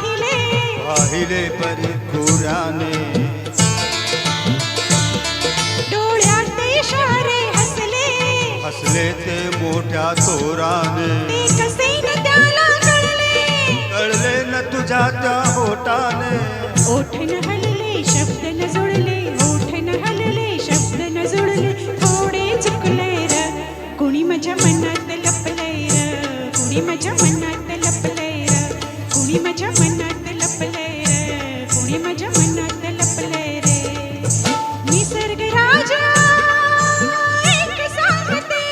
पाहिले परिपुराने डोळ्यात ते इशारे हसले हसले ते मोठ्या तोराने ते कसे न त्याला कळले न तुझ्या त्या होटाने ओठ न हलले शब्द न जुळले ओठ न हलले शब्द न जुळले थोडे चुकले र कुणी माझ्या मनात लपले र कुणी माझ्या मनात लपले र कुणी माझ्या मनात लपले र कुणी माझ्या मनात लपले रे निसर्ग राजा एक सांगते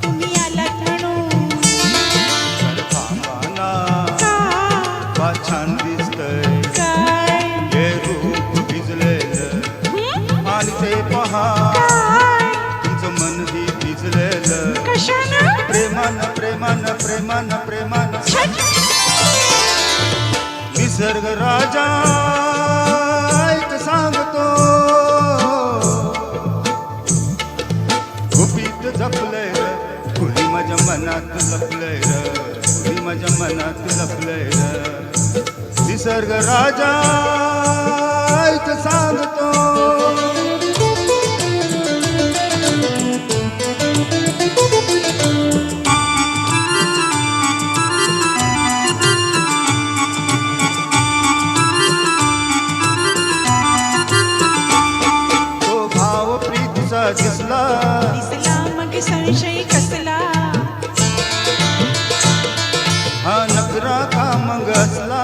तुम्ही आलात म्हणून छान दिसतय काय हे रूप भिजलेलं आणि ते पहा तुमचं मनही भिजलेलं कशानं प्रेमानं प्रेमानं प्रेमानं प्रेमानं निसर्ग राजा ऐक सांगतो गुपित जपलंय र कुणी माझ्या मनात लपलंय र कुणी माझ्या मनात लपलंय र निसर्ग राजा ऐक सांगतो तो भाव प्रीतीचा दिसला दिसला मग संशय कसला हा नकरा का मग असला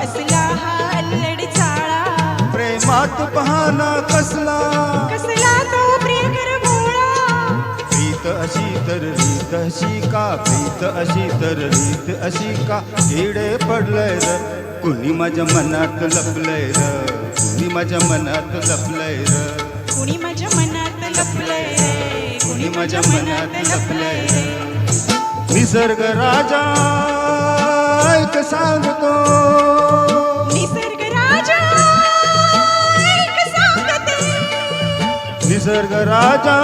असला हा अल्लड चाळा प्रेमात बहाना कसला कसला तो प्रियकर भोळा प्रीत अशी तर रीत अशी का प्रीत अशी तर रीत अशी का किडे पडलंय र कुणी माझ्या मनात लपलंय र कुणी माझ्या मनात लपलंय र कुणी माझ्या मनात लपलंय रे कुणी माझ्या मनात लपलंय र निसर्ग राजा ऐक सांगतो निसर्ग राजा एक सांगते निसर्ग राजा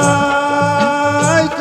ऐक